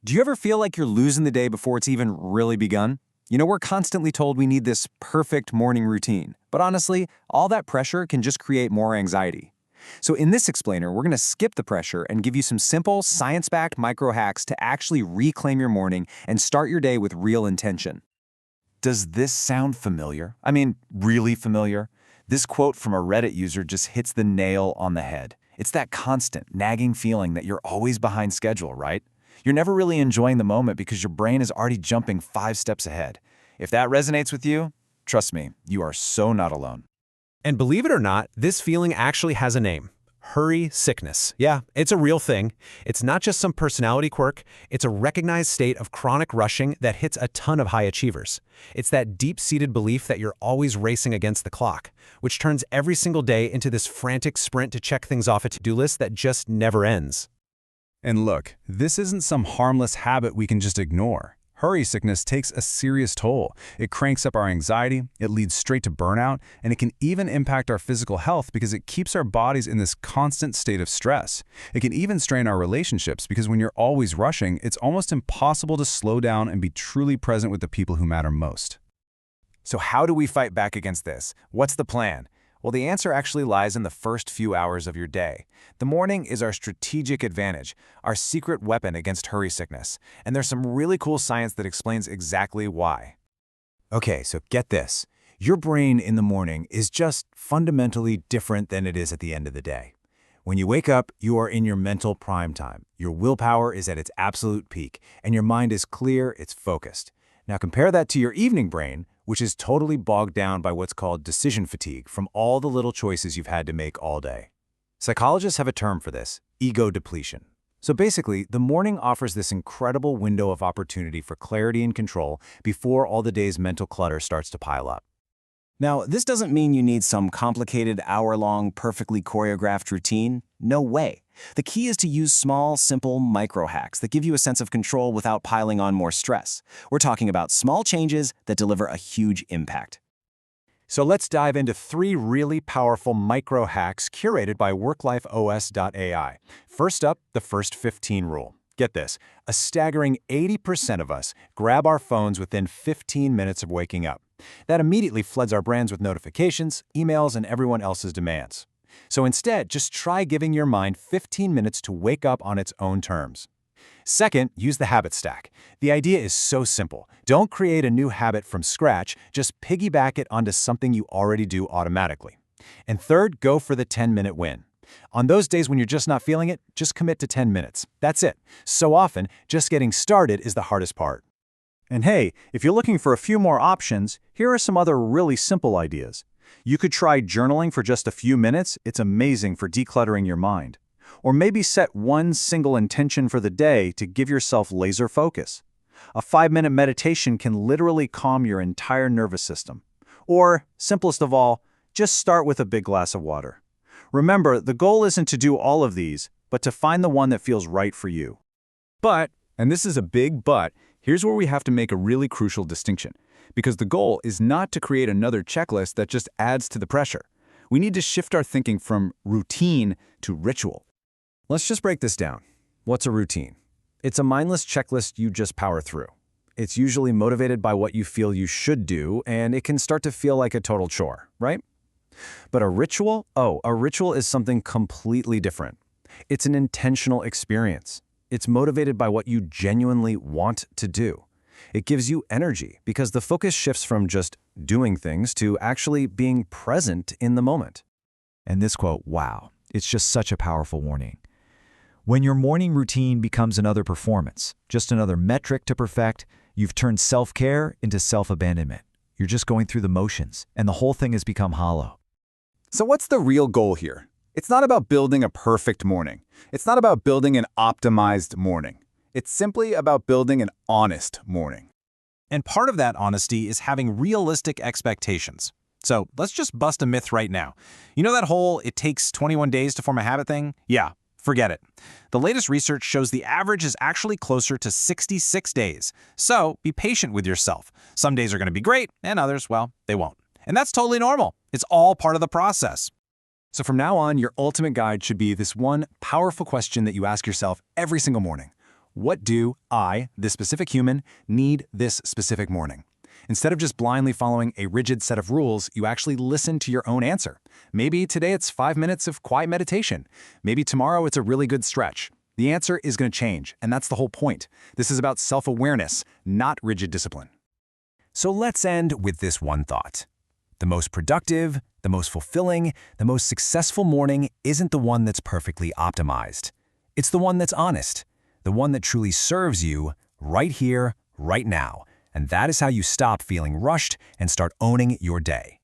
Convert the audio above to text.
Do you ever feel like you're losing the day before it's even really begun? We're constantly told we need this perfect morning routine, but honestly, all that pressure can just create more anxiety. So in this explainer, we're going to skip the pressure and give you some simple, science-backed micro hacks to actually reclaim your morning and start your day with real intention. Does this sound familiar? I mean, really familiar? This quote from a Reddit user just hits the nail on the head. It's that constant, nagging feeling that you're always behind schedule, right? You're never really enjoying the moment because your brain is already jumping 5 steps ahead. If that resonates with you, trust me, you are so not alone. And believe it or not, this feeling actually has a name. Hurry sickness. Yeah, it's a real thing. It's not just some personality quirk. It's a recognized state of chronic rushing that hits a ton of high achievers. It's that deep-seated belief that you're always racing against the clock, which turns every single day into this frantic sprint to check things off a to-do list that just never ends. And look, this isn't some harmless habit we can just ignore. Hurry sickness takes a serious toll. It cranks up our anxiety, it leads straight to burnout, and it can even impact our physical health because it keeps our bodies in this constant state of stress. It can even strain our relationships because when you're always rushing, it's almost impossible to slow down and be truly present with the people who matter most. So how do we fight back against this? What's the plan? Well, the answer actually lies in the first few hours of your day. The morning is our strategic advantage, our secret weapon against hurry sickness. And there's some really cool science that explains exactly why. Okay, so get this. Your brain in the morning is just fundamentally different than it is at the end of the day. When you wake up, you are in your mental prime time. Your willpower is at its absolute peak, and your mind is clear, it's focused. Now compare that to your evening brain, which is totally bogged down by what's called decision fatigue from all the little choices you've had to make all day. Psychologists have a term for this, ego depletion. So basically, the morning offers this incredible window of opportunity for clarity and control before all the day's mental clutter starts to pile up. Now, this doesn't mean you need some complicated hour-long, perfectly choreographed routine. No way. The key is to use small, simple micro-hacks that give you a sense of control without piling on more stress. We're talking about small changes that deliver a huge impact. So let's dive into 3 really powerful micro-hacks curated by WorkLifeOS.ai. First up, the first 15 rule. Get this, a staggering 80% of us grab our phones within 15 minutes of waking up. That immediately floods our brains with notifications, emails, and everyone else's demands. So instead, just try giving your mind 15 minutes to wake up on its own terms. Second, use the habit stack. The idea is so simple. Don't create a new habit from scratch, just piggyback it onto something you already do automatically. And third, go for the 10-minute win. On those days when you're just not feeling it, just commit to 10 minutes. That's it. So often, just getting started is the hardest part. And hey, if you're looking for a few more options, here are some other really simple ideas. You could try journaling for just a few minutes. It's amazing for decluttering your mind. Or maybe set one single intention for the day to give yourself laser focus. A 5-minute meditation can literally calm your entire nervous system. Or, simplest of all, just start with a big glass of water. Remember, the goal isn't to do all of these, but to find the one that feels right for you. But, and this is a big but, here's where we have to make a really crucial distinction. Because the goal is not to create another checklist that just adds to the pressure. We need to shift our thinking from routine to ritual. Let's just break this down. What's a routine? It's a mindless checklist you just power through. It's usually motivated by what you feel you should do, and it can start to feel like a total chore, right? But a ritual? Oh, a ritual is something completely different. It's an intentional experience. It's motivated by what you genuinely want to do. It gives you energy because the focus shifts from just doing things to actually being present in the moment. And this quote, wow, it's just such a powerful warning. When your morning routine becomes another performance, just another metric to perfect, you've turned self-care into self-abandonment. You're just going through the motions, and the whole thing has become hollow. So what's the real goal here? It's not about building a perfect morning. It's not about building an optimized morning. It's simply about building an honest morning. And part of that honesty is having realistic expectations. So let's just bust a myth right now. You know that whole it takes 21 days to form a habit thing? Yeah, forget it. The latest research shows the average is actually closer to 66 days. So be patient with yourself. Some days are going to be great, and others, well, they won't. And that's totally normal. It's all part of the process. So from now on, your ultimate guide should be this one powerful question that you ask yourself every single morning. What do I, this specific human, need this specific morning? Instead of just blindly following a rigid set of rules, you actually listen to your own answer. Maybe today it's 5 minutes of quiet meditation. Maybe tomorrow it's a really good stretch. The answer is going to change, and that's the whole point. This is about self-awareness, not rigid discipline. So let's end with this one thought. The most productive, the most fulfilling, the most successful morning isn't the one that's perfectly optimized. It's the one that's honest, the one that truly serves you right here, right now. And that is how you stop feeling rushed and start owning your day.